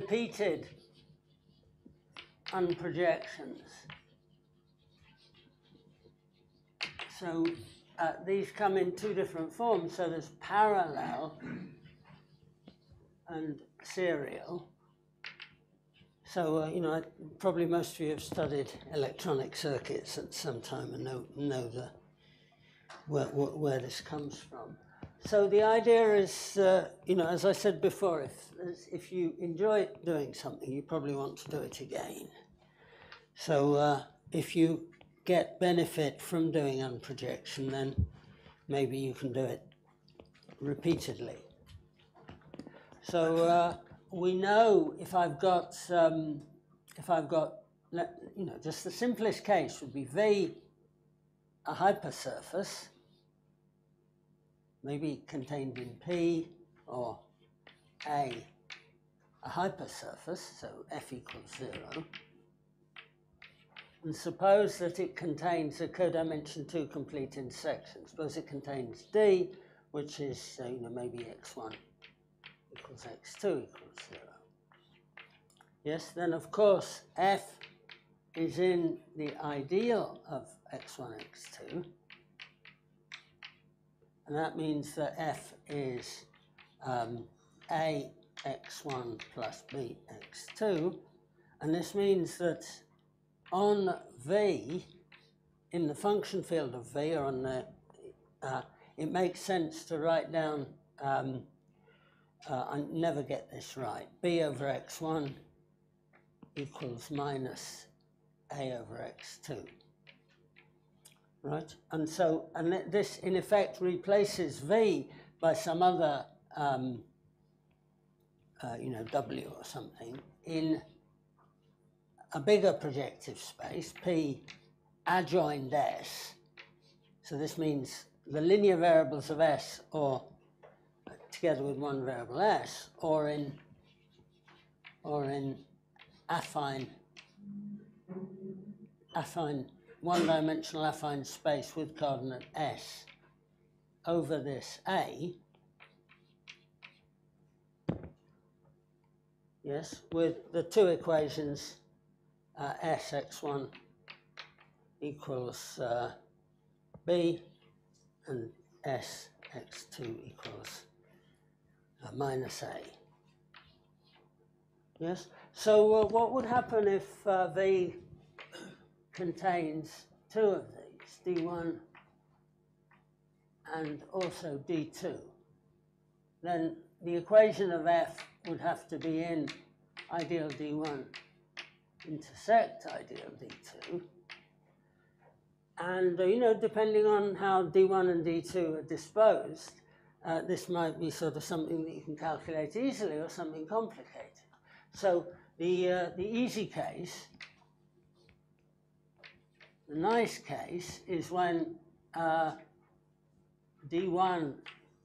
repeated unprojections. So these come in two different forms. So there's parallel and serial. So, you know, probably most of you have studied electronic circuits at some time and know where this comes from. So the idea is, you know, as I said before, if you enjoy doing something, you probably want to do it again. So if you get benefit from doing unprojection, then maybe you can do it repeatedly. So we know if I've got, you know, just the simplest case would be V, a hypersurface, maybe contained in P, or A hypersurface, so F equals 0. And suppose that it contains a codimension 2 complete intersection. Suppose it contains D, which is, you know, maybe x1 equals x2 equals 0. Yes, then of course F is in the ideal of x1, x2. And that means that F is A x1 plus B x2. And this means that on V, in the function field of V, or on the, it makes sense to write down, I never get this right, B over x1 equals minus A over x2. Right? And so, and this in effect replaces V by some other, you know, W or something in a bigger projective space, P adjoined S. So this means the linear variables of S, or together with one variable S, or in affine one-dimensional affine space with coordinate S over this A. Yes, with the two equations, S x1 equals B, and S x2 equals minus A. Yes, so what would happen if V contains two of these, D1 and also D2? Then the equation of F would have to be in ideal D1 intersect ideal D2. And, you know, depending on how D1 and D2 are disposed, this might be sort of something that you can calculate easily or something complicated. So the easy case, the nice case, is when D1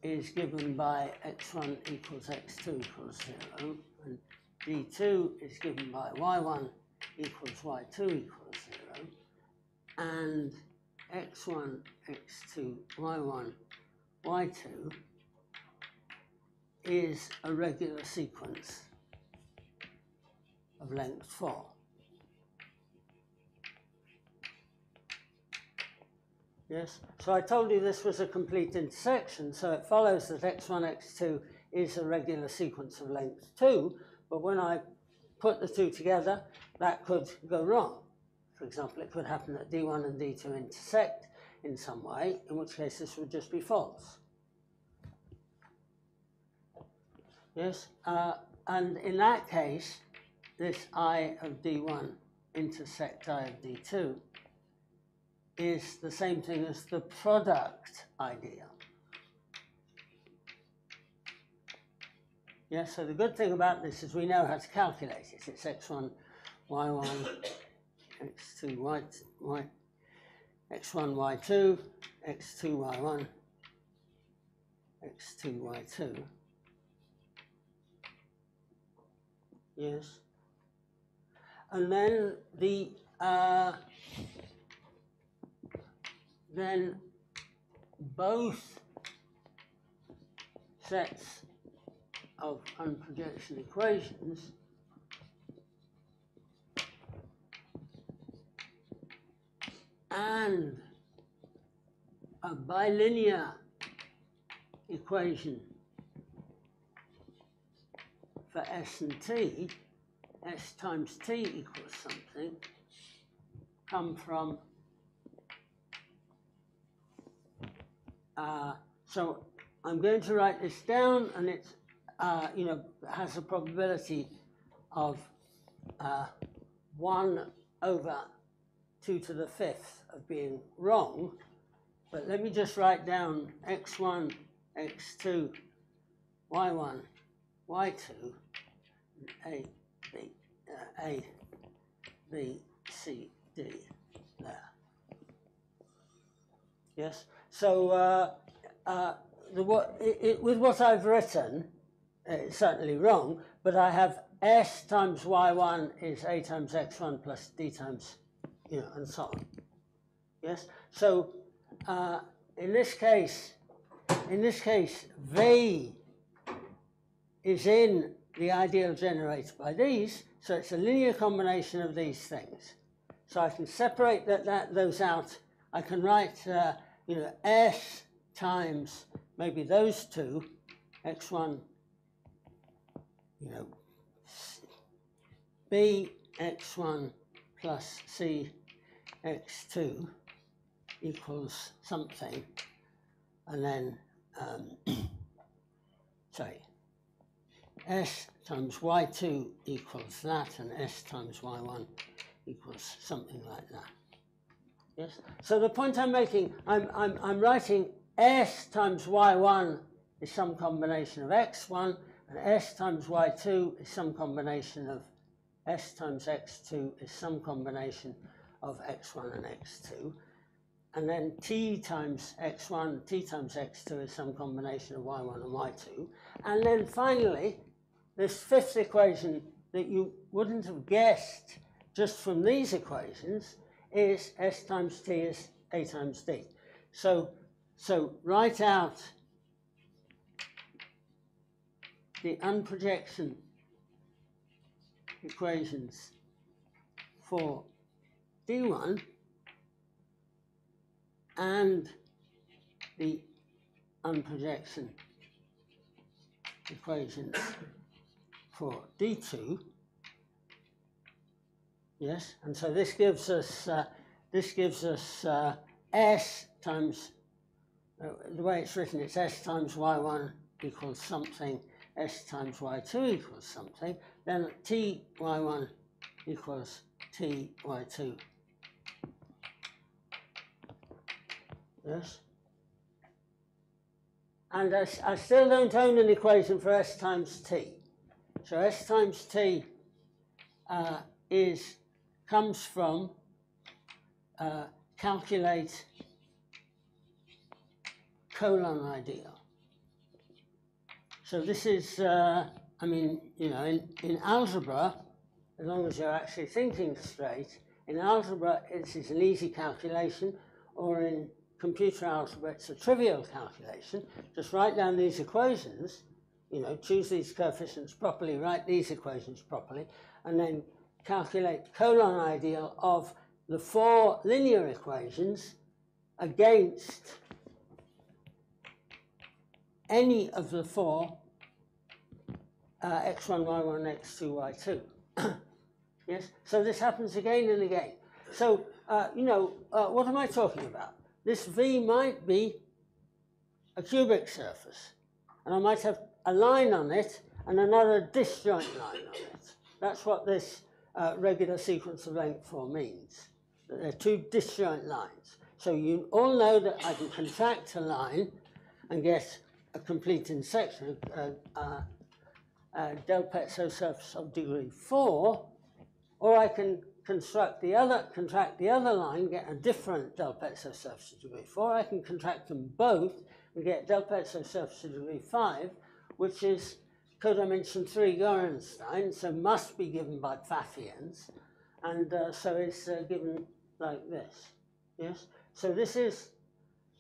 is given by x1 equals x2 equals 0, and D2 is given by y1 equals y2 equals 0, and x1, x2, y1, y2 is a regular sequence of length 4. Yes, so I told you this was a complete intersection, so it follows that x1, x2 is a regular sequence of length 2, but when I put the two together, that could go wrong. For example, it could happen that D1 and D2 intersect in some way, in which case this would just be false. Yes, and in that case, this I of D1 intersect I of D2 is the same thing as the product ideal. Yeah, so the good thing about this is we know how to calculate it. It's x1, y1, x2, x1, y2, x2, y1, x2, y2. Yes. And then the then both sets of unprojection equations and a bilinear equation for S and T, S times T equals something, come from, so I'm going to write this down, and it's, you know, has a probability of 1 over 2 to the 5th of being wrong. But let me just write down x1, x2, y1, y2, A, B, C, D, there. Yes, so with what I've written, it's certainly wrong, but I have S times Y1 is A times X1 plus D times, you know, and so on. Yes, so in this case, V is in the ideal generated by these, so it's a linear combination of these things. So I can separate those out. I can write, you know, S times maybe those two, X1, you know, B X1 plus C X2 equals something, and then, sorry, S times Y2 equals that, and S times Y1 equals something like that. Yes. So the point I'm making, I'm writing S times Y1 is some combination of X1, and S times Y2 is some combination of S times X2 is some combination of X1 and X2. And then T times X1, T times X2 is some combination of Y1 and Y2. And then finally, this fifth equation that you wouldn't have guessed just from these equations is S times T is A times D. So write out the unprojection equations for D1 and the unprojection equations for D2. Yes, and so this gives us S times, the way it's written, it's S times Y1 equals something, S times Y2 equals something, then T Y1 equals T Y2. Yes? And I still don't own an equation for S times T. So S times T comes from calculate colon ideal. So this is, I mean, you know, in algebra, as long as you're actually thinking straight, in algebra this is an easy calculation, or in computer algebra it's a trivial calculation. Just write down these equations, you know, choose these coefficients properly, write these equations properly, and then calculate colon ideal of the 4 linear equations against any of the 4 x1, y1, x2, y2. Yes, so this happens again and again. So, you know, what am I talking about? This V might be a cubic surface, and I might have a line on it and another disjoint line on it. That's what this regular sequence of length 4 means. That there are 2 disjoint lines. So you all know that I can contract a line and get a complete intersection, del Pezzo surface of degree 4, or I can contract the other line, get a different del Pezzo surface of degree 4. I can contract them both and get del Pezzo surface of degree 5, which is codimension 3 Gorenstein, so must be given by Pfaffians, and so it's given like this. Yes. So this is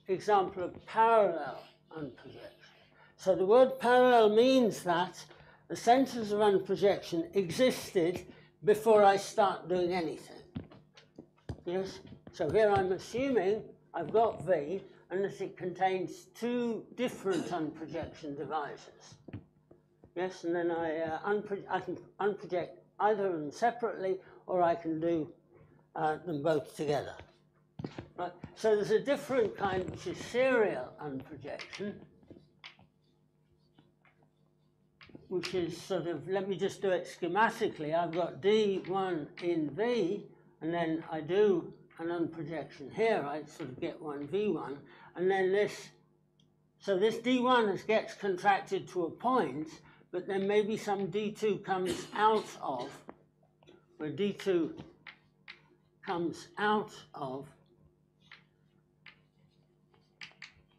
example of parallel unprojection. So the word parallel means that the centers of unprojection existed before I start doing anything. Yes? So here I'm assuming I've got V and that it contains two different unprojection divisors. Yes, and then I can unproject either of them separately, or I can do them both together. Right. So there's a different kind, which is serial unprojection, which is sort of, let me just do it schematically. I've got D1 in V, and then I do an unprojection here. I sort of get one V1, and then this, so this D1 gets contracted to a point, but then maybe some D2 comes out of, where D2 comes out of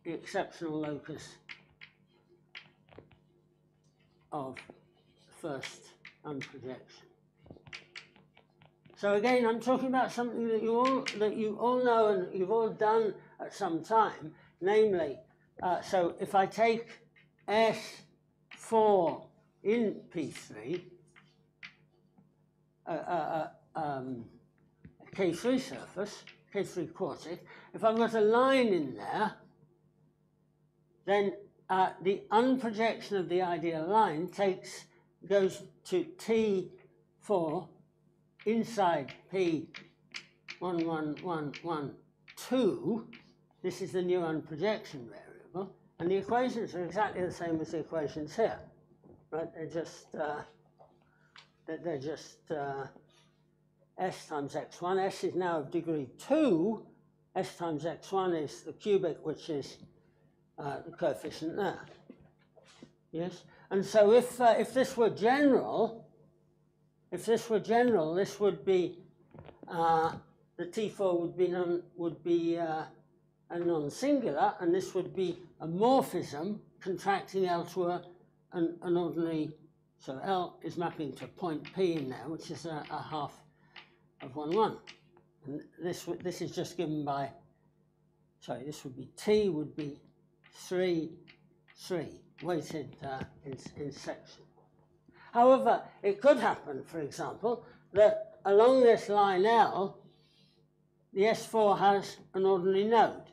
the exceptional locus of first unprojection. So again, I'm talking about something that you all know and you've all done at some time, namely, so if I take S4 in P3, K3 surface, K3 quartic, if I've got a line in there, then the unprojection of the ideal line goes to T4 inside P1112. This is the new unprojection variable, and the equations are exactly the same as the equations here, right? They're just S times x1. S is now of degree 2. S times x1 is the cubic, which is the coefficient there. Yes, and so if this were general, this would be the T4 would be a non-singular, and this would be a morphism contracting L to an ordinary. So L is mapping to point P in there, which is a half of 1, 1. And this is just given by. Sorry, this would be T would be 3, 3 weighted in section. However, it could happen, for example, that along this line L, the S4 has an ordinary node.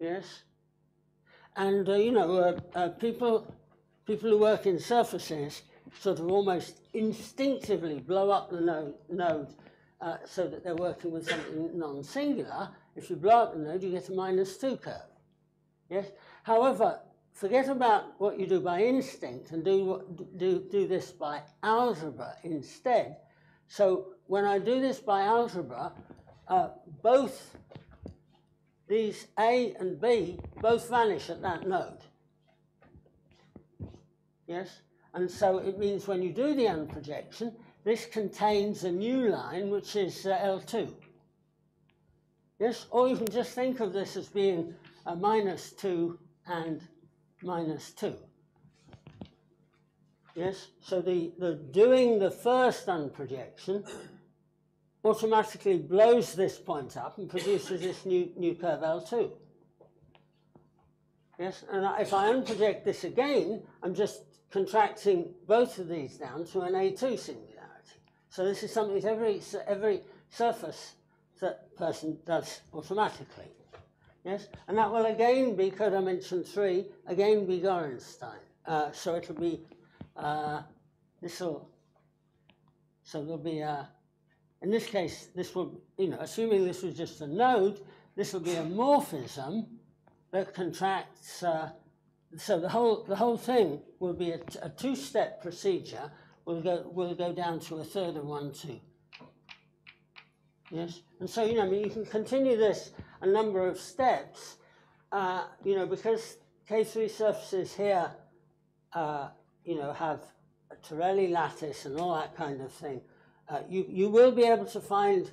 Yes, and people who work in surfaces sort of almost instinctively blow up the node so that they're working with something non-singular. If you blow up the node, you get a -2 curve. Yes. However, forget about what you do by instinct and do this by algebra instead. So when I do this by algebra, both these A and B both vanish at that node. Yes. And so it means when you do the unprojection, this contains a new line, which is L2. Yes, or you can just think of this as being a -2 and -2. Yes, so the doing the first unprojection automatically blows this point up and produces this new curve L2. Yes, and if I unproject this again, I'm just contracting both of these down to an A2 singularity. So this is something that every surface that person does automatically. Yes, and that will again be codimension 3, again be Gorenstein. So it'll be so there'll be in this case, this will, assuming this was just a node, this will be a morphism that contracts. So the whole thing will be a two-step procedure. We'll go down to a third of 1, 2. Yes, and so you can continue this a number of steps. Because K3 surfaces here, have a Torelli lattice and all that kind of thing. You will be able to find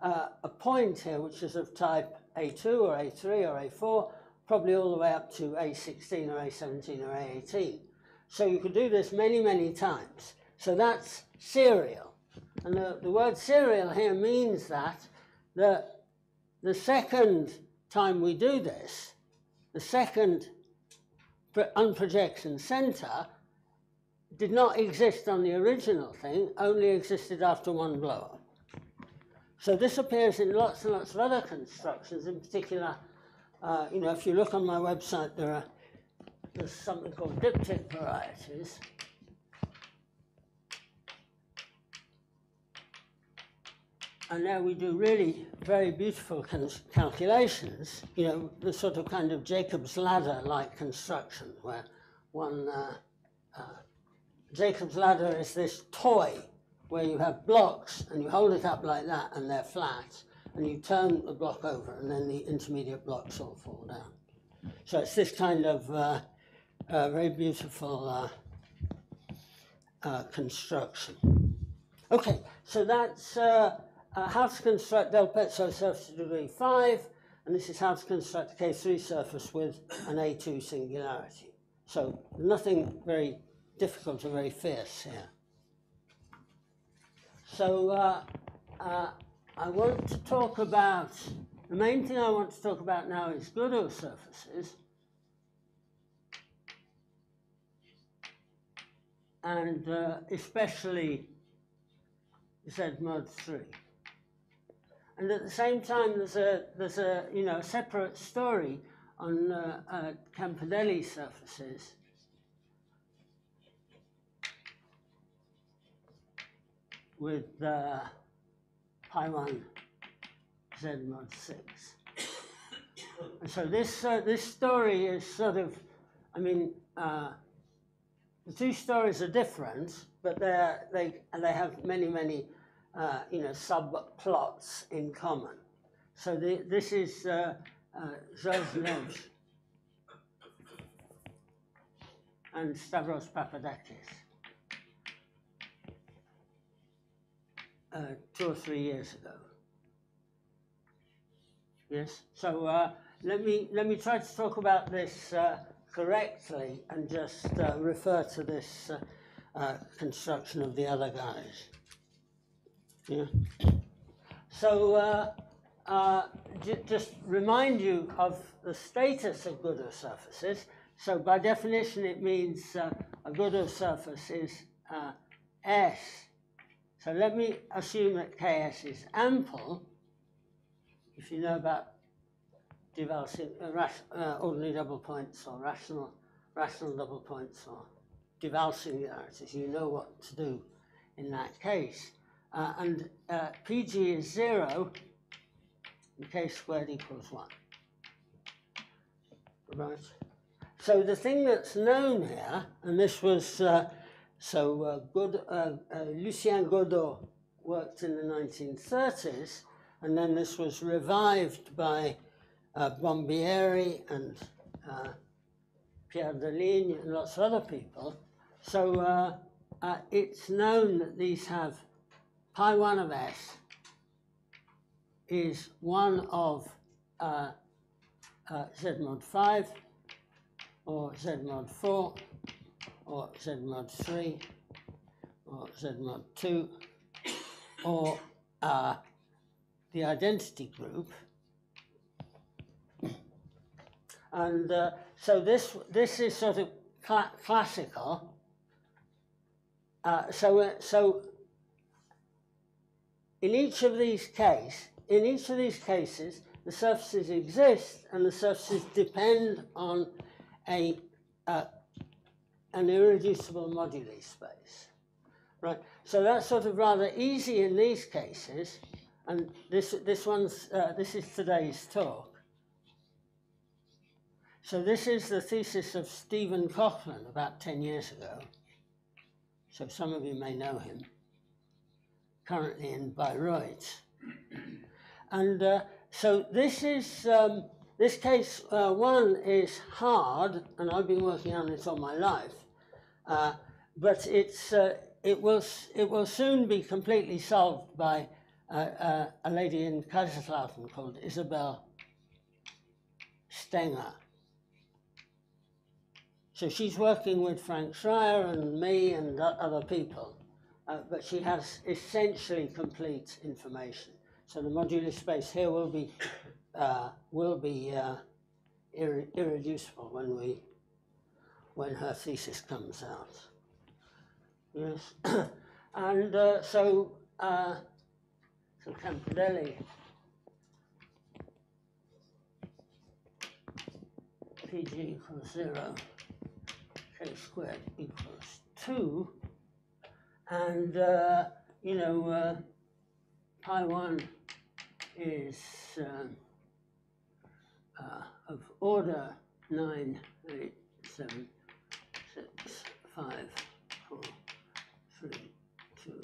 a point here which is of type A2 or A3 or A4, probably all the way up to A16 or A17 or A18. So you could do this many, many times. So that's serial. And the word serial here means that the second time we do this, the second unprojection center did not exist on the original thing, only existed after one blow-up. So this appears in lots and lots of other constructions. In particular, you know, if you look on my website, there's something called diptych varieties. And now we do really very beautiful calculations, you know, the sort of kind of Jacob's ladder-like construction, where one, Jacob's ladder is this toy where you have blocks and you hold it up like that and they're flat, and you turn the block over and then the intermediate blocks all fall down. So it's this kind of very beautiful construction. Okay, so that's how to construct del Pezzo surface to degree 5, and this is how to construct a K3 surface with an A2 singularity. So nothing very difficult or very fierce here. So I want to talk about, the main thing I want to talk about now is Godot surfaces. And especially Z mod 3. And at the same time, there's a you know, a separate story on Campanelli surfaces. With pi 1 Z mod 6. And so this story is sort of, I mean, the two stories are different, but they have many you know, subplots in common. So this is Zosnev and Stavros Papadakis 2 or 3 years ago. Yes. So let me try to talk about this correctly and just refer to this construction of the other guys. Yeah. So just remind you of the status of Godot surfaces. So by definition, it means a Godot surface is S. So let me assume that Ks is ample. If you know about Duval's ordinary double points or rational double points or Duval singularities, you know what to do in that case. And PG is 0 and K squared equals 1. Right. So the thing that's known here, and this was, Lucien Godot worked in the 1930s, and then this was revived by Bombieri and Pierre Deligne and lots of other people. So it's known that these have pi 1 of S is one of Z mod 5 or Z mod 4 or Z mod 3 or Z mod 2 or the identity group. And so this is sort of classical. So in each of these cases, the surfaces exist, and the surfaces depend on an irreducible moduli space, right? So that's sort of rather easy in these cases, and this is today's talk. So this is the thesis of Stephen Cochran about 10 years ago. So some of you may know him. Currently in Bayreuth. And so this is, this case 1 is hard, and I've been working on it all my life, but it will soon be completely solved by a lady in Kaiserslautern called Isabel Stenger. So she's working with Frank Schreier and me and other people. But she has essentially complete information. So the modular space here will be irreducible when her thesis comes out. Yes, and so So Campidelli PG equals 0, K squared equals 2, and you know, pi 1 is of order 9, 8, 7, 6, 5, 4, 3, 2,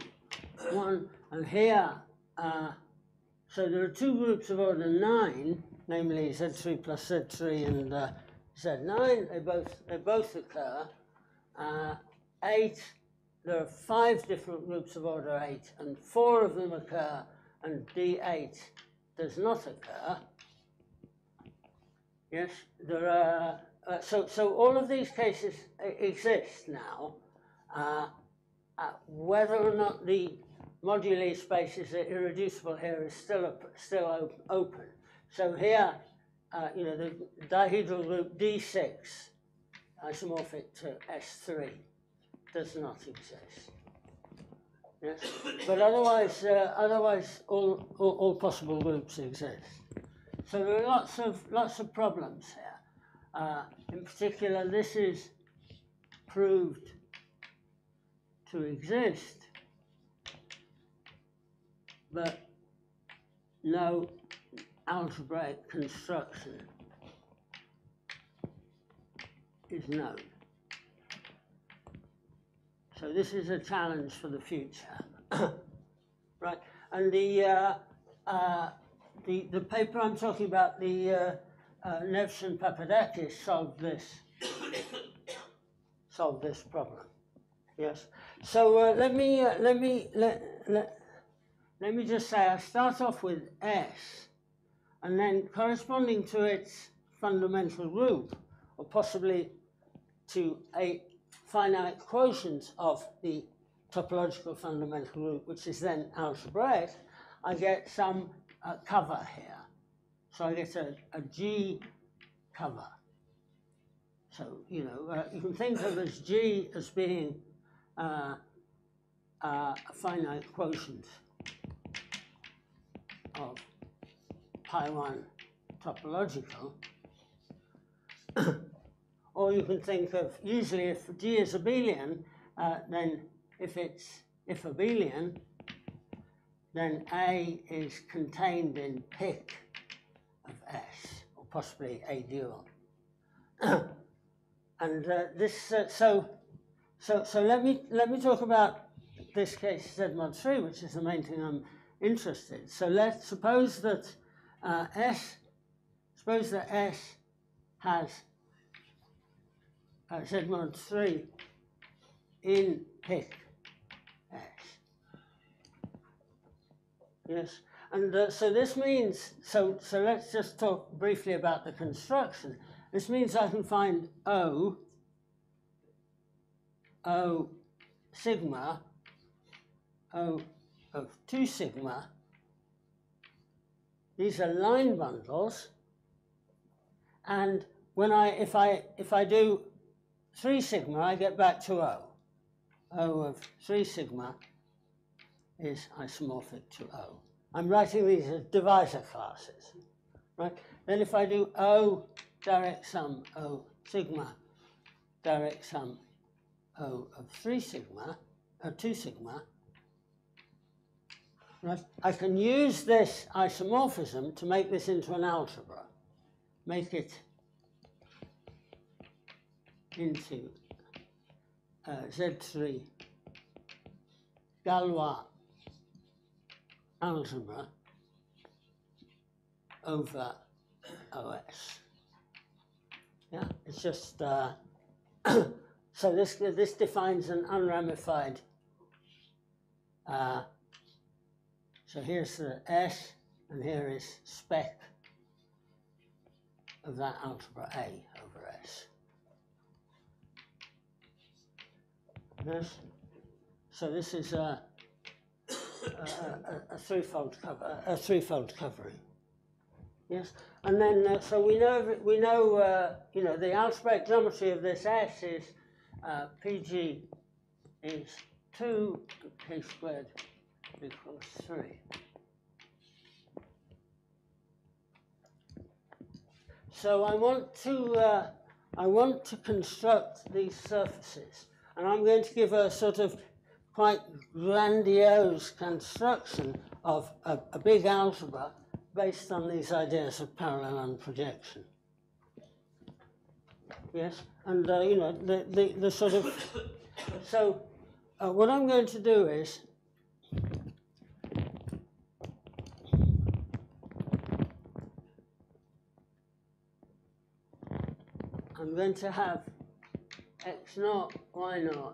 1, and here, so there are two groups of order 9, namely Z3 plus Z3 and Z9. They both occur. 8. There are 5 different groups of order 8, and 4 of them occur, and D8 does not occur. Yes, there are. So all of these cases exist now. Whether or not the modular space is irreducible here is still open. So here, you know, the dihedral group D6, isomorphic to S3, does not exist. Yes, but otherwise, all possible groups exist. So there are lots of problems here. In particular, this is proved to exist, but no algebraic construction is known. So this is a challenge for the future, right? And the paper I'm talking about, the Nevson Papadakis solved this problem. Yes. So let me just say I start off with S, and then corresponding to its fundamental group, or possibly to a finite quotient of the topological fundamental group, which is then algebraic, I get some cover here. So I get a G cover. So, you know, you can think of as G as being a finite quotient of pi 1 topological. Or you can think of, usually if G is abelian, then if it's abelian, then A is contained in pic of S, or possibly A dual. And so let me talk about this case Z mod 3, which is the main thing I'm interested in. So let's suppose that S has Z mod 3 in pic S. Yes, and so this means, so let's just talk briefly about the construction. This means I can find O sigma, O of 2 sigma. These are line bundles, and when if I do 3 sigma, I get back to O. O of 3 sigma is isomorphic to O. I'm writing these as divisor classes, right? Then if I do O direct sum O sigma, direct sum O of 3 sigma, 2 sigma, right? I can use this isomorphism to make this into an algebra, make it into Z3 Galois algebra over OS. Yeah, it's just so this defines an unramified. So here's the S, and here is spec of that algebra A over S. Yes. So this is a threefold covering. Yes, and then so we know you know, the algebraic geometry of this S is PG is 2 K squared equals 3. So I want to construct these surfaces, and I'm going to give a sort of quite grandiose construction of a big algebra based on these ideas of parallelogram projection. Yes, and you know, the sort of, so what I'm going to do is, I'm going to have x0, y0,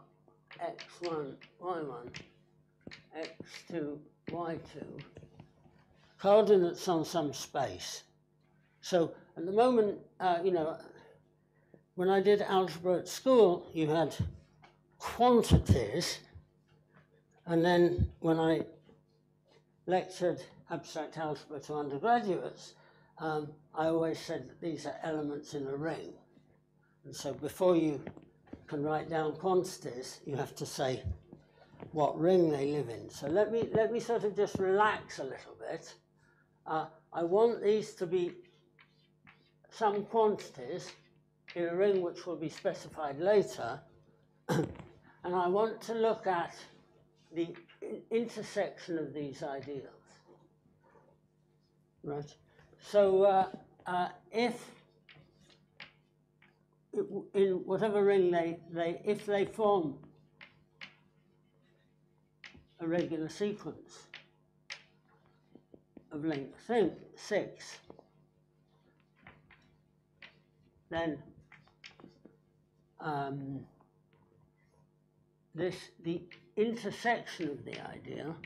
x1, y1, x2, y2, coordinates on some space. So at the moment, you know, when I did algebra at school, you had quantities, and then when I lectured abstract algebra to undergraduates, I always said that these are elements in a ring. And so before you can write down quantities, you have to say what ring they live in. So let me sort of just relax a little bit. I want these to be some quantities in a ring which will be specified later, and I want to look at the intersection of these ideals. Right. So if in whatever ring if they form a regular sequence of length 6, then the intersection of the ideal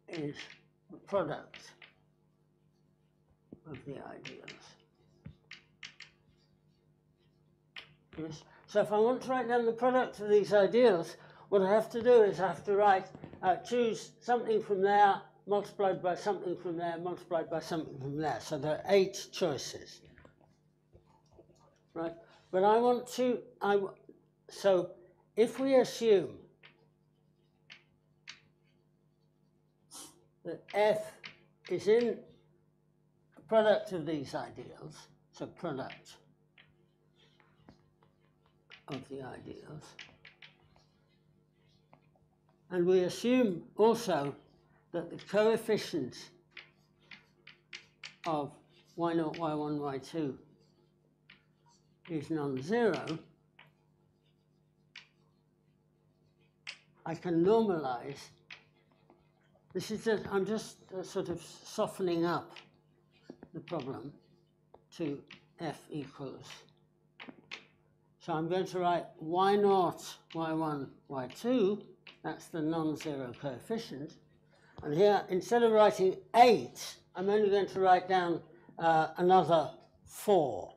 is the product of the ideals. Yes. So if I want to write down the product of these ideals, what I have to do is I have to write, choose something from there, multiplied by something from there, multiplied by something from there. So there are 8 choices. Right? But I want to, so if we assume that F is in a product of these ideals, so product of the ideals, and we assume also that the coefficient of y0, y1, y2 is non-zero, I can normalize. This is just, I'm just sort of softening up the problem to f equals. So I'm going to write y0, y1, y2, that's the non-zero coefficient. And here, instead of writing 8, I'm only going to write down another 4.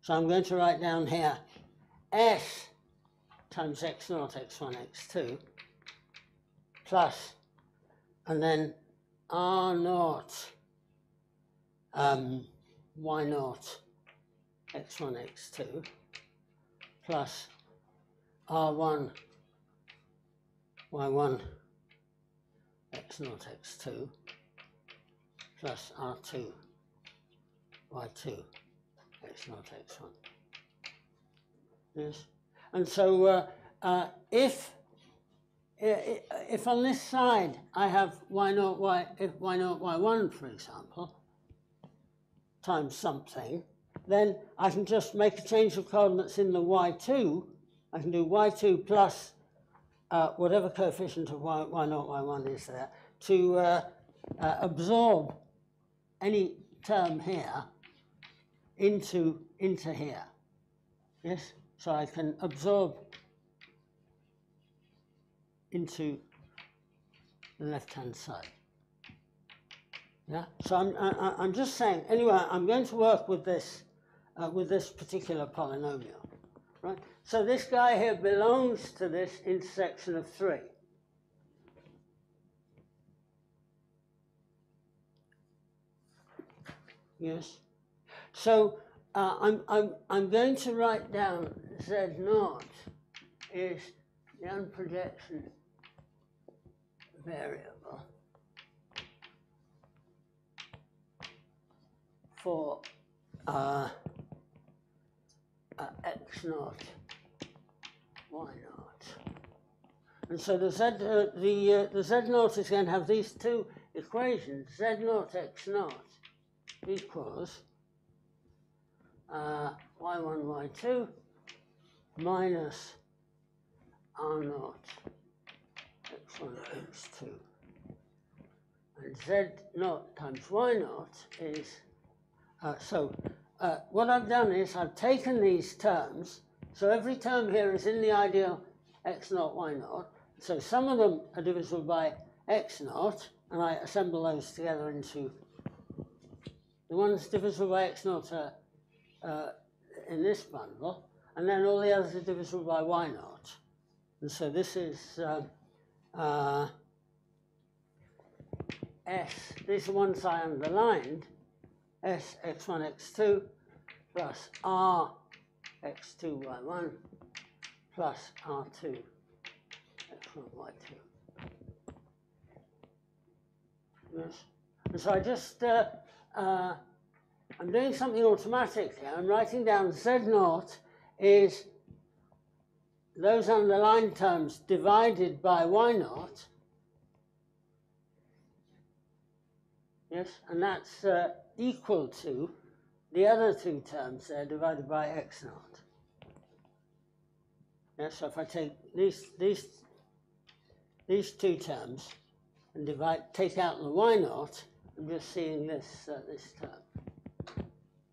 So I'm going to write down here s times x0, x1, x2, plus, and then r0, y0, x1, x2, plus r1, y1, x0, x2, plus r2, y2, x0, x1. Yes? And so if on this side I have y0, y0, y1, for example, times something, then I can just make a change of coordinates in the y2. I can do y2 plus whatever coefficient of y0, y1 is there to absorb any term here into here. Yes? So I can absorb into the left-hand side. Yeah. So I'm just saying. Anyway, I'm going to work with this particular polynomial, right? So this guy here belongs to this intersection of 3. Yes. So I'm going to write down Z0 is the unprojection variable for x naught, y naught. And so the z naught is going to have these two equations, z naught x naught equals y1, y2 minus r naught x1, x2. And z naught times y naught is, what I've done is I've taken these terms, so every term here is in the ideal x naught, y naught, so some of them are divisible by x naught, and I assemble those together into, the ones divisible by x naught are in this bundle, and then all the others are divisible by y naught. And so this is S, these are ones I underlined, S x1, x2 plus R x2, y1 plus R2 x1, y2. Yes. And so I just, I'm doing something automatically. I'm writing down Z naught is those underlined terms divided by y naught. Yes, and that's equal to the other two terms there divided by x naught. Yes, so if I take these two terms and take out the y naught, I'm just seeing this this term.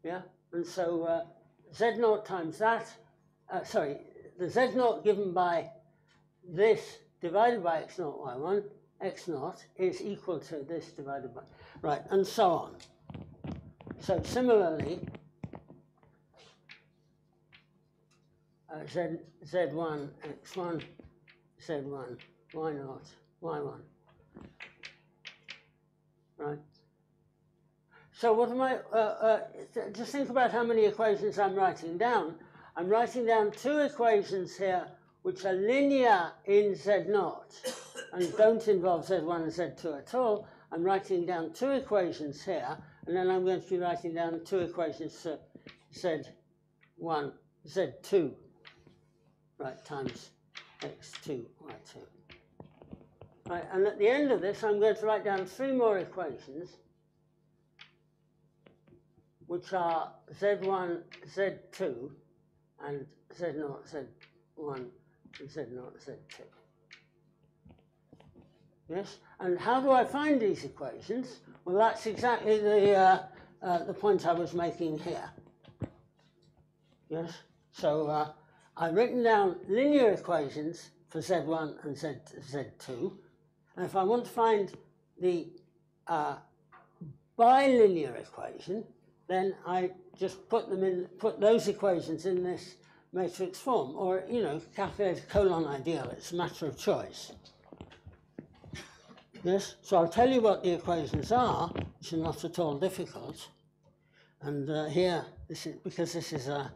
Yeah, and so z naught times that. The z naught given by this divided by x naught y1, x naught is equal to this divided by, right, and so on. So similarly, z1 x1, z1 y naught y1, right? So what am I, just think about how many equations I'm writing down. I'm writing down two equations here which are linear in z naught and don't involve z1 and z2 at all. I'm writing down two equations here, and then I'm going to be writing down two equations for z1, z2, right, times x2, y2. Right, and at the end of this, I'm going to write down three more equations, which are z1, z2, and z0, z1, and z0, z2. Yes, and how do I find these equations? Well, that's exactly the point I was making here. Yes, so I've written down linear equations for z1 and z2, and if I want to find the bilinear equation, then I just put those equations in this matrix form, or, you know, calculate a colon ideal. It's a matter of choice. Yes, so I'll tell you what the equations are, which are not at all difficult. And here, this is, because this is a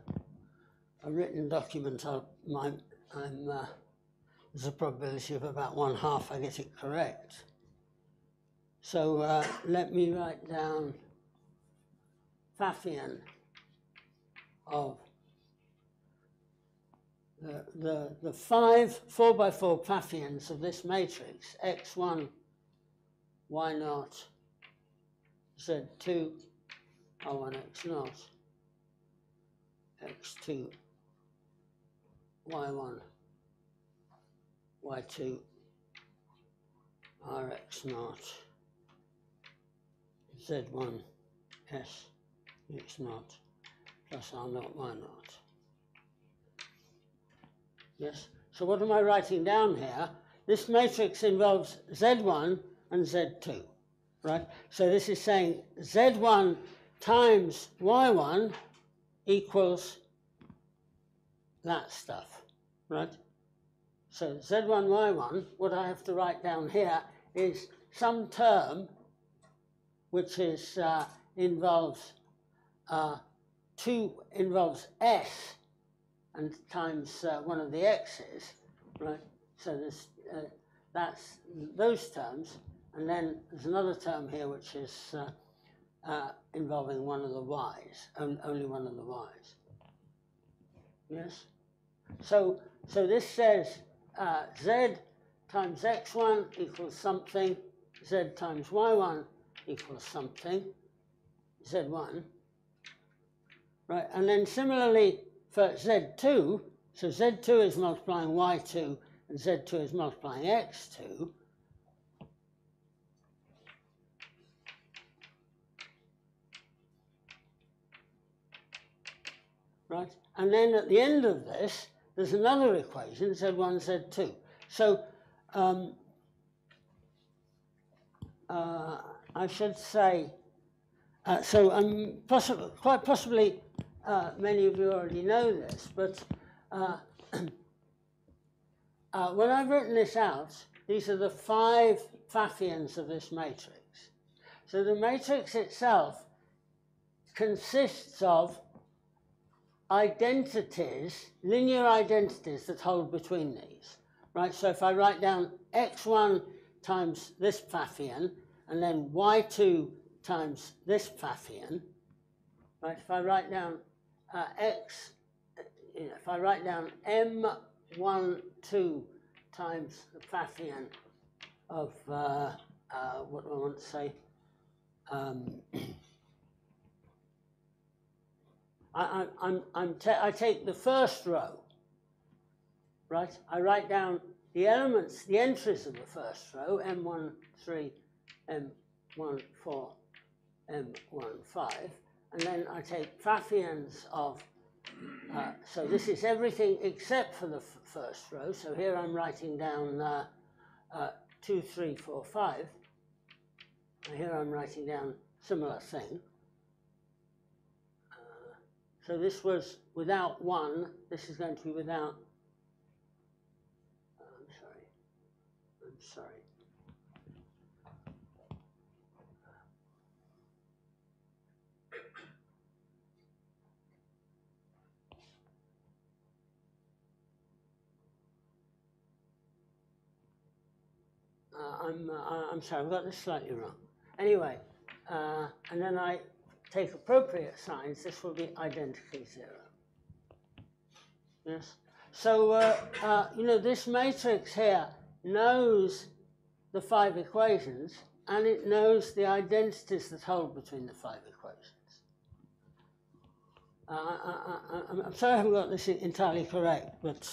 written document, there's a probability of about 1/2 I get it correct. So let me write down Pfaffian of the 5 4x4 Pfaffians of this matrix, x1, y0, z2, r1, x0, x2, y1, y2, rx0, z1, s, x0, plus r0, y0. Yes, so what am I writing down here? This matrix involves z1 and z2, right? So this is saying z1 times y1 equals that stuff, right? So z1, y1, what I have to write down here is some term which is involves s and times one of the x's, right? So this, that's those terms, and then there's another term here which is involving one of the y's, only one of the y's. Yes? So this says z times x1 equals something, z times y1 equals something, z1. Right, and then similarly for z2, so z2 is multiplying y2 and z2 is multiplying x2. Right, and then at the end of this, there's another equation, z1, z2. So I should say, so quite possibly many of you already know this, but when I've written this out, these are the 5 Pfaffians of this matrix. So the matrix itself consists of identities, linear identities that hold between these, right? So if I write down x1 times this Pfaffian, and then y2 times this Pfaffian, right? If I write down if I write down m12 times the Pfaffian of what do I want to say? I take the first row, right? I write down the elements, the entries of the first row, m13, m14, m15, and then I take Pfaffians of, so this is everything except for the first row. So here I'm writing down 2, 3, 4, 5. And here I'm writing down similar thing. So this was without 1. This is going to be without. I'm sorry. I'm sorry, I've got this slightly wrong. Anyway, and then I take appropriate signs. This will be identically 0. Yes. So this matrix here knows the 5 equations, and it knows the identities that hold between the 5 equations. I'm sorry I haven't got this entirely correct, but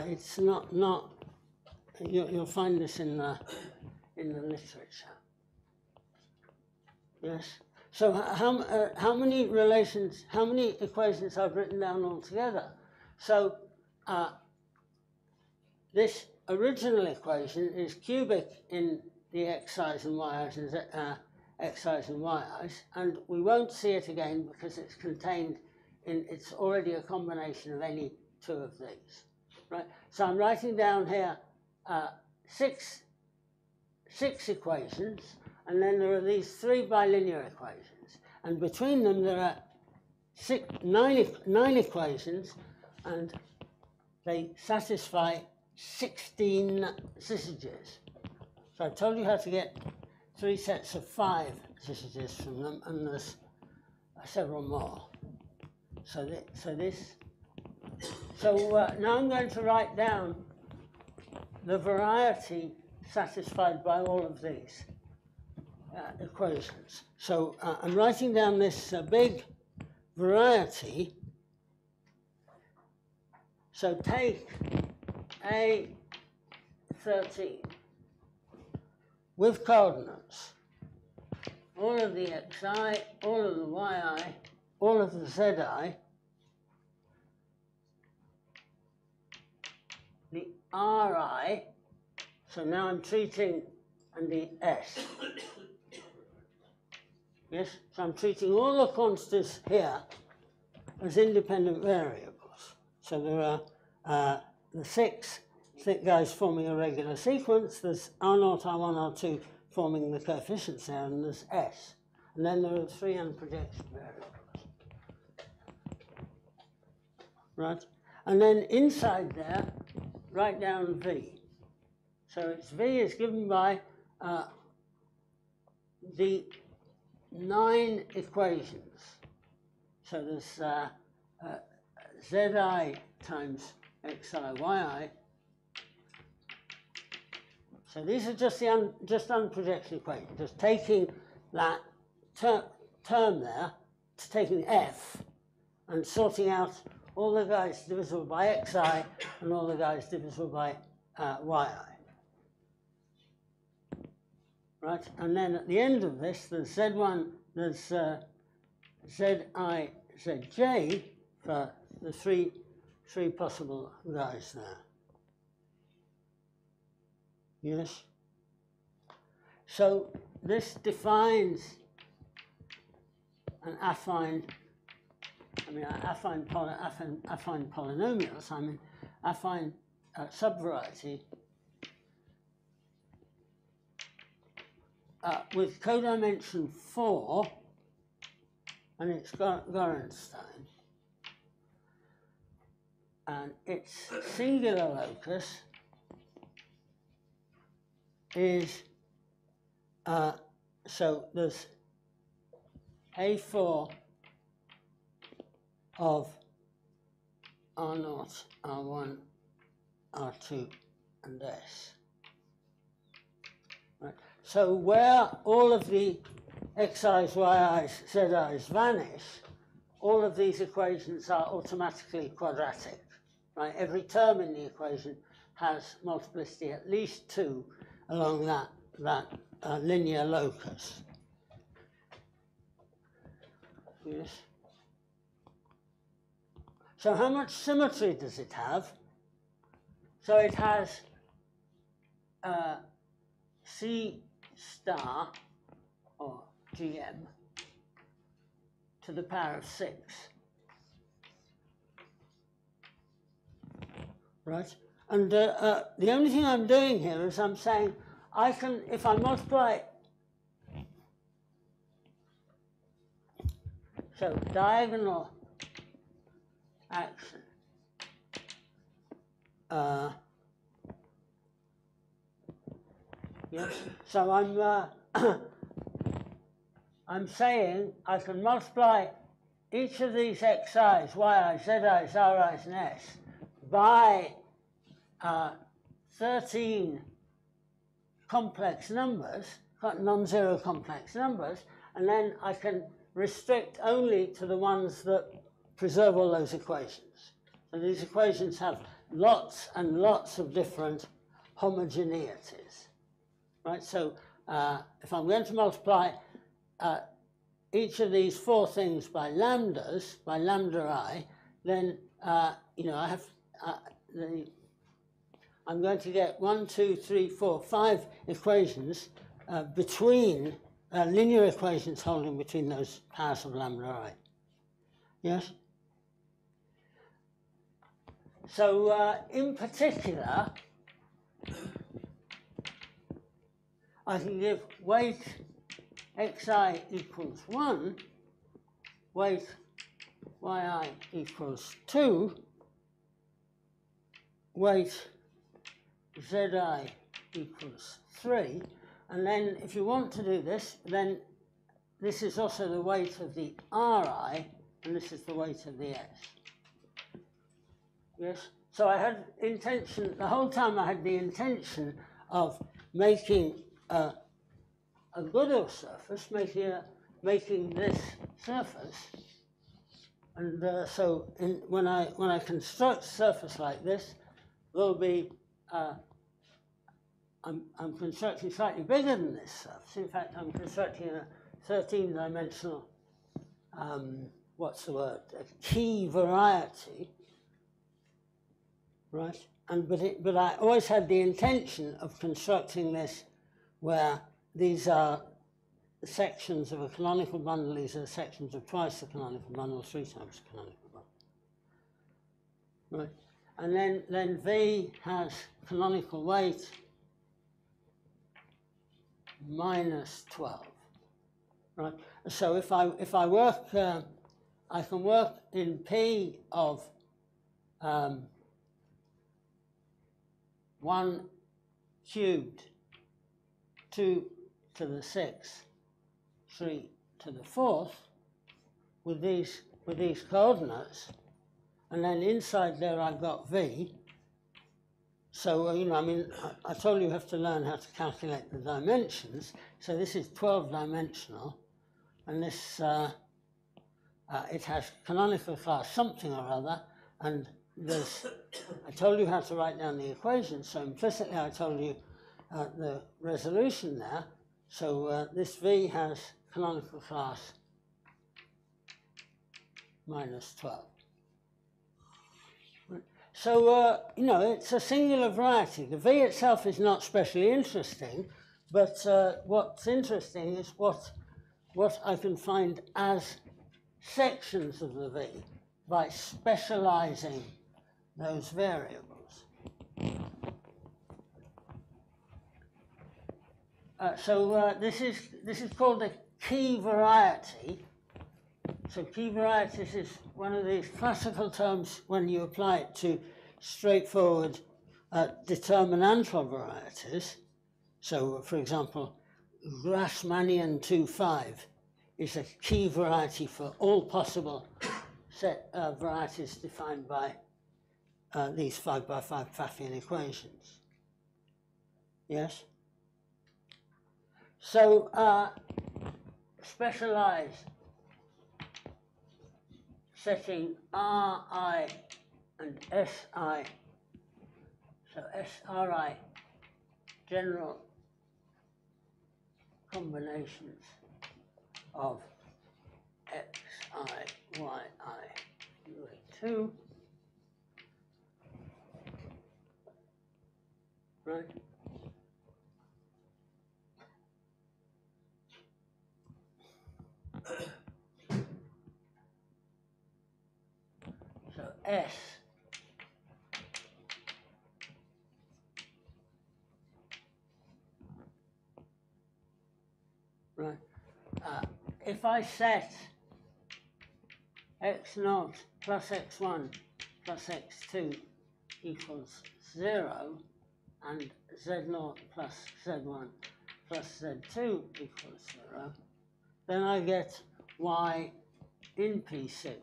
it's not. You'll find this in the literature. Yes. So how many equations I've written down altogether? So this original equation is cubic in the xi's and yi's and xi's and yi's, and we won't see it again because it's contained in. It's already a combination of any 2 of these, right? So I'm writing down here 6 equations, and then there are these 3 bilinear equations, and between them there are 9 equations, and they satisfy 16 syzygies. So I told you how to get 3 sets of 5 syzygies from them, and there's several more. So now I'm going to write down the variety satisfied by all of these equations. So I'm writing down this big variety. So take A13 with coordinates, all of the xi, all of the yi, all of the zi, the ri, so now I'm treating, and the s. Yes, so I'm treating all the quantities here as independent variables. So there are the 6 guys forming a regular sequence, there's R0, R1, R2 forming the coefficients there, and there's s. And then there are 3 unprojected variables. Right? And then inside there, write down v. So its V is given by the 9 equations. So there's Zi times Xi, Yi. So these are just the unprojected equation, just taking that term there, taking F, and sorting out all the guys divisible by Xi and all the guys divisible by Yi. Right, and then at the end of this, there's Z1, there's Zi, Zj for the three possible guys there. Yes. So this defines an affine. I mean, affine polynomials. I mean, affine subvariety with codimension 4, and it's Gorenstein, and its singular locus is so there's A4 of R0, R1, R2, and S. Right. So where all of the Xi's, Yi's, Zi's vanish, all of these equations are automatically quadratic. Right? Every term in the equation has multiplicity at least 2 along that linear locus. Yes. So how much symmetry does it have? So it has C star, or GM, to the power of 6. Right? And the only thing I'm doing here is I'm saying I can, if I multiply, so diagonal action, yes. So I'm saying I can multiply each of these Xi's, Yi's, Zi's, Ri's, and S by 13 complex numbers, non-zero complex numbers, and then I can restrict only to the ones that preserve all those equations. So these equations have lots and lots of different homogeneities. Right? So if I'm going to multiply each of these 4 things by lambdas, by lambda I, then you know, I have I'm going to get 1, 2, 3, 4, 5 equations between linear equations holding between those powers of lambda I. Yes. So in particular, I can give weight Xi equals 1, weight Yi equals 2, weight Zi equals 3, and then if you want to do this, then this is also the weight of the Ri, and this is the weight of the S. Yes? So I had intention, the whole time I had the intention of making a Gödel surface, making this surface, and so when I construct a surface like this, there'll be I'm constructing slightly bigger than this surface. In fact, I'm constructing a 13-dimensional what's the word? A key variety, right? And but I always had the intention of constructing this where these are the sections of a canonical bundle. These are the sections of twice the canonical bundle, 3 times the canonical bundle, right? And then V has canonical weight minus 12, right? So if I work, I can work in P of 1, cubed 2 to the 6th, 3 to the 4th with these coordinates, and then inside there I've got v. So, you know, I mean, I told you have to learn how to calculate the dimensions. So this is 12-dimensional, and this, it has canonical class something or other, and there's, I told you how to write down the equations, so implicitly I told you the resolution there. So this v has canonical class minus 12. So, you know, it's a singular variety. The v itself is not specially interesting, but what's interesting is what I can find as sections of the v by specializing those variables. This is called a key variety. So key varieties is one of these classical terms when you apply it to straightforward determinantal varieties. So, for example, Grassmannian 2,5 is a key variety for all possible set varieties defined by these 5x5 Pfaffian equations. Yes? So, specialize setting Ri and Si, so Sri, general combinations of Xi, Yi, Ua2, right? So S right. If I set x0 plus x1 plus x2 equals 0 and z0 plus z1 plus z2 equals 0, then I get y in P6.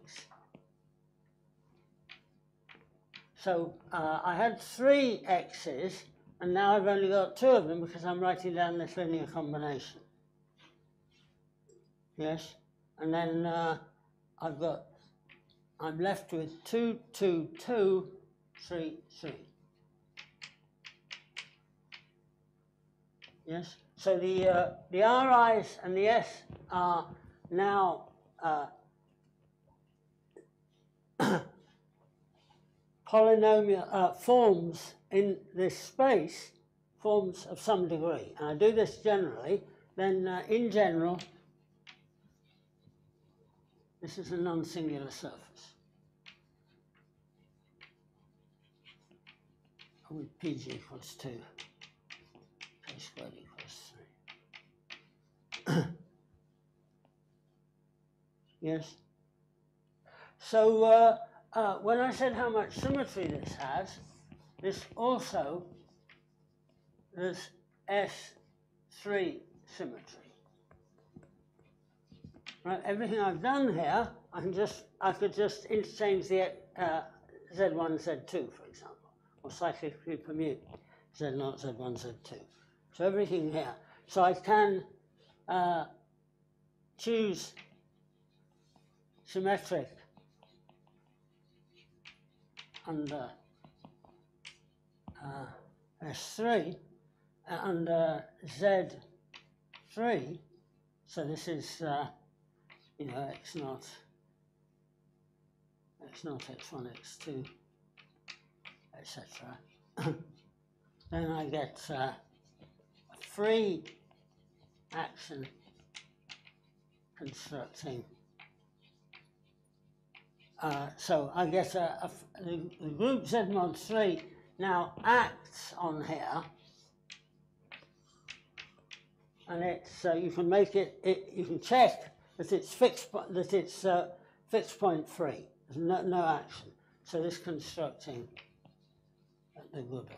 So I had 3 x's, and now I've only got 2 of them because I'm writing down this linear combination. Yes, and then I'm left with 2, 2, 2, 3, 3. Yes, so the Ri's and the S are now polynomial forms in this space, forms of some degree. And I do this generally, then in general, this is a non-singular surface with PG equals 2, K squared equals 3. Yes? So when I said how much symmetry this has, this also, there's S3 symmetry. Right, everything I've done here, I could just interchange the Z1, Z2, for example, or cyclically permute Z0, Z1, Z2. So everything here. So I can choose symmetric under S3 under Z3. So this is you know, x0, x1, x2, etc. Then I get a free action constructing. So I get the group Z mod 3 now acts on here, and it's you can make it. You can check that it's fixed point free. There's no action. So this constructing at the Gödel.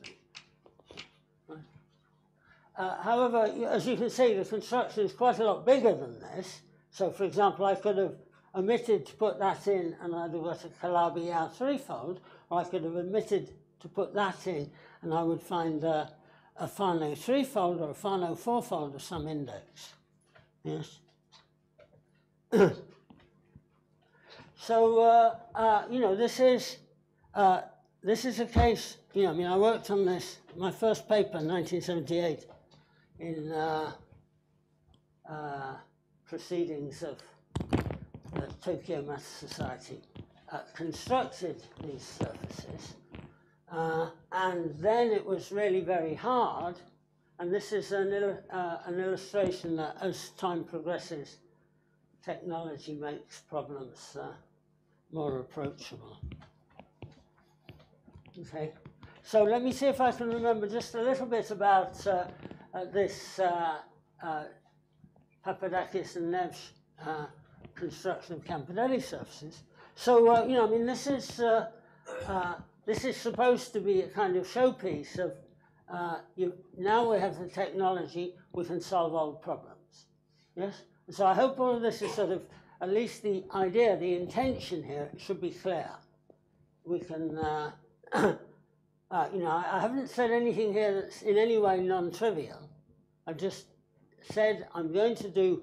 3. Right. However, as you can see, the construction is quite a lot bigger than this. So, for example, I could have omitted to put that in and I'd have got a Calabi-Yau threefold, or I could have omitted to put that in and I would find a Fano threefold or a Fano fourfold of some index. Yes. So, you know, this is a case, you know, I mean, I worked on this, my first paper in 1978 in Proceedings of the Tokyo Math Society, constructed these surfaces, and then it was really very hard, and this is an illustration that as time progresses, technology makes problems more approachable. Okay, so let me see if I can remember just a little bit about this Papadakis and Nev's construction of Campanelli surfaces. So, you know, I mean, this is supposed to be a kind of showpiece of, now we have the technology, we can solve old problems. Yes? So I hope all of this is sort of, at least the idea, the intention here should be clear. We can, you know, I haven't said anything here that's in any way non-trivial. I just said I'm going to do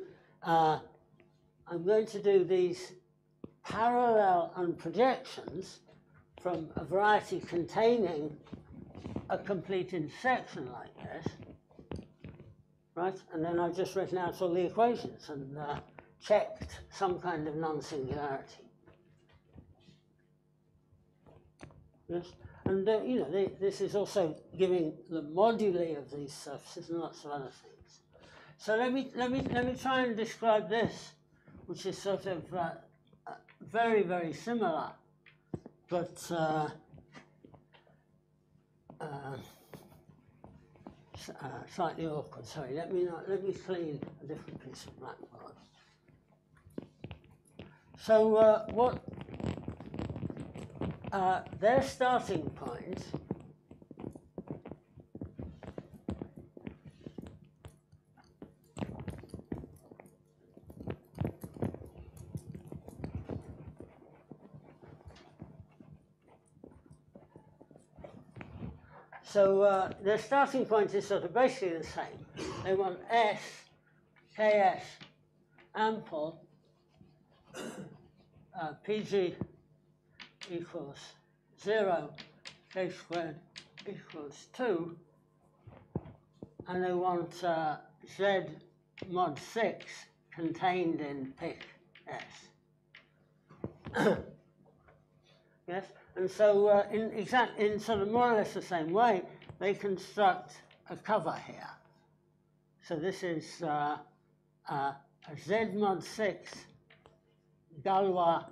these parallel and projections from a variety containing a complete intersection like this, right? And then I've just written out all the equations and checked some kind of non-singularity. Yes, and you know, this is also giving the moduli of these surfaces and lots of other things. So let me try and describe this, which is sort of very, very similar, but slightly awkward. Sorry, let me clean a different piece of blackboard. So what their starting point their starting point is sort of basically the same. They want S, KS, ample, PG equals 0, K squared equals 2, and they want Z mod 6 contained in pic S. Yes, and so in sort of more or less the same way, they construct a cover here. So this is a Z mod 6 Galois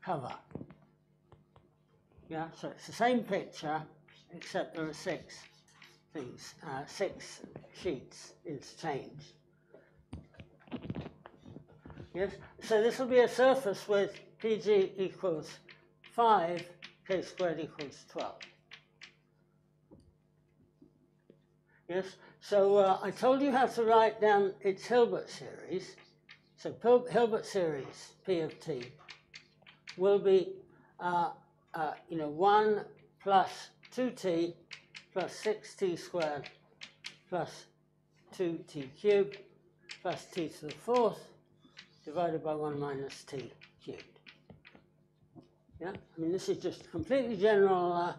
cover. Yeah, so it's the same picture, except there are 6 things, 6 sheets interchanged. Yes, so this will be a surface with PG equals 5, K squared equals 12. Yes, so I told you how to write down its Hilbert series. So Hilbert series, P of T, will be, you know, 1 plus 2t plus 6t squared plus 2t cubed plus t to the 4th divided by 1 minus t cubed. Yeah, I mean, this is just a completely general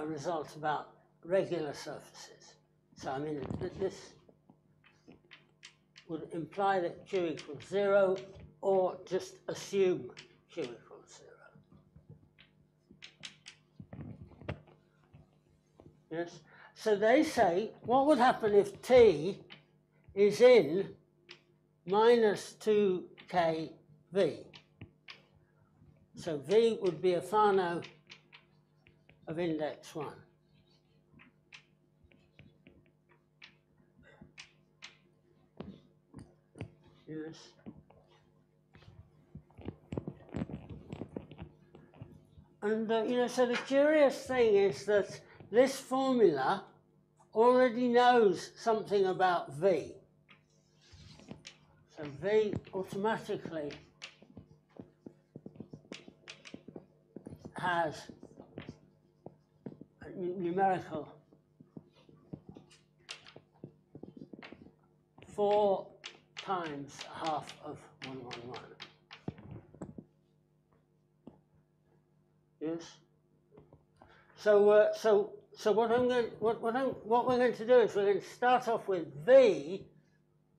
result about regular surfaces. So, I mean, this would imply that q equals 0, or just assume q equals 0. Yes, so they say, what would happen if t is in minus 2kV? So V would be a Fano of index 1. Yes. And, you know, so the curious thing is that this formula already knows something about V. So V automatically has a numerical 4 times half of 111. Yes. So what we're going to do is we're going to start off with V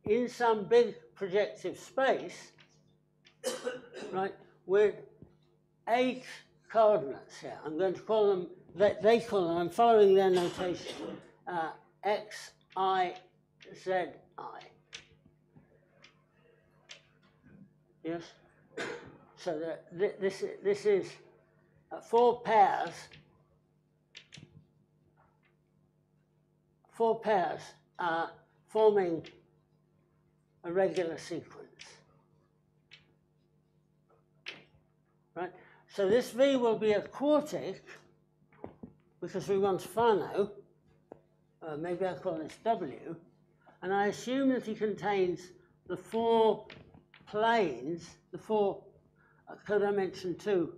in some big projective space, right? With 8 coordinates here. I'm going to call them. They call them. I'm following their notation. X, I, Z, I. Yes. So this is 4 pairs. 4 pairs are forming a regular sequence. Right? So this V will be a quartic because we want Fano. Maybe I'll call this W. And I assume that it contains the 4 planes, the 4 codimension 2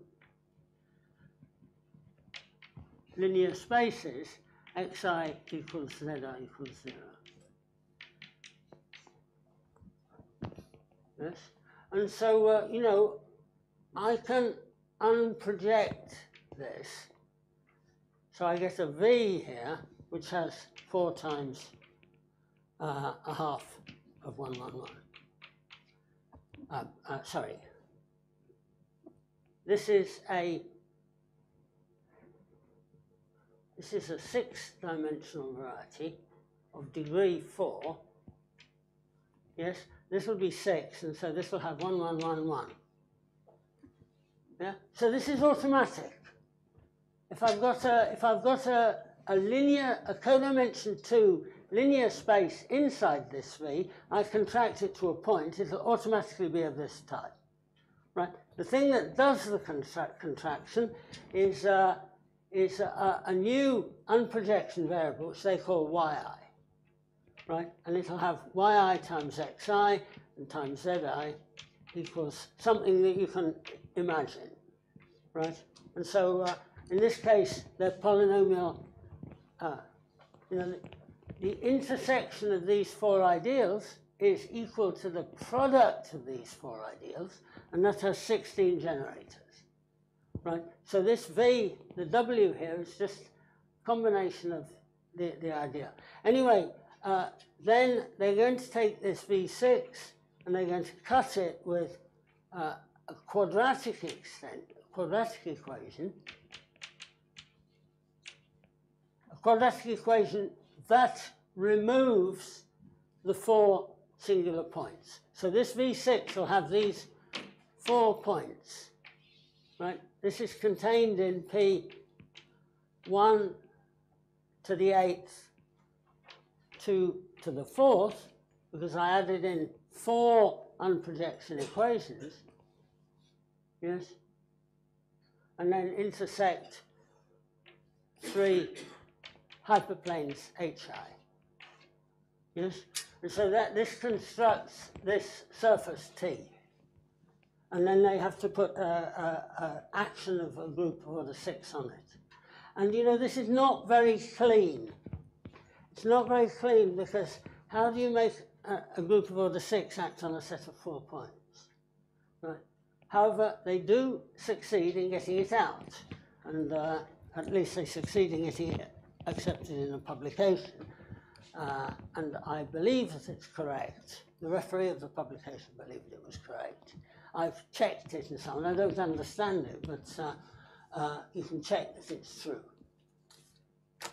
linear spaces, xi equals zi equals 0. Yes? And so, you know, I can unproject this. So I get a V here, which has 4 times a half of 111. Sorry. This is a 6-dimensional variety of degree 4. Yes, this will be 6, and so this will have 1, 1, 1, 1. Yeah, so this is automatic. If I've got a codimension 2 linear space inside this V, I contract it to a point, it'll automatically be of this type. Right? The thing that does the contraction is a new unprojection variable, which they call yi. Right? And it'll have yi times xi and times zi equals something that you can imagine. Right? And so in this case, the polynomial, you know, the intersection of these 4 ideals is equal to the product of these 4 ideals, and that has 16 generators. Right? So this V, the W here, is just a combination of the idea. Anyway, then they're going to take this V6 and they're going to cut it with a quadratic extent, a quadratic equation. A quadratic equation that removes the 4 singular points. So this V6 will have these 4 points, right? This is contained in P1 to the 8th, 2 to the 4th, because I added in 4 unprojection equations, yes? And then intersect 3 hyperplanes HI, yes? And so that this constructs this surface T. And then they have to put action of a group of order 6 on it. And you know, this is not very clean. It's not very clean because how do you make a group of order 6 act on a set of 4 points? Right? However, they do succeed in getting it out. And at least they succeed in getting it accepted in a publication. And I believe that it's correct. The referee of the publication believed it was correct. I've checked it and so on. I don't understand it, but you can check that it's true.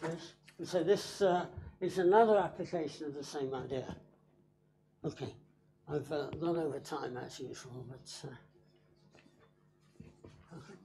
Yes? And so this is another application of the same idea. Okay, I've gone over time as usual, but okay.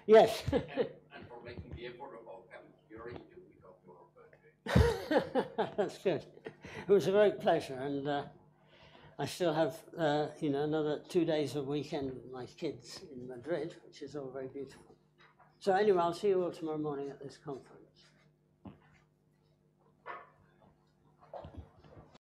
Yes. and for making the effort about having hearing to week of your birthday. That's good. It was a great pleasure, and I still have, you know, another 2 days of weekend with my kids in Madrid, which is all very beautiful. So anyway, I'll see you all tomorrow morning at this conference.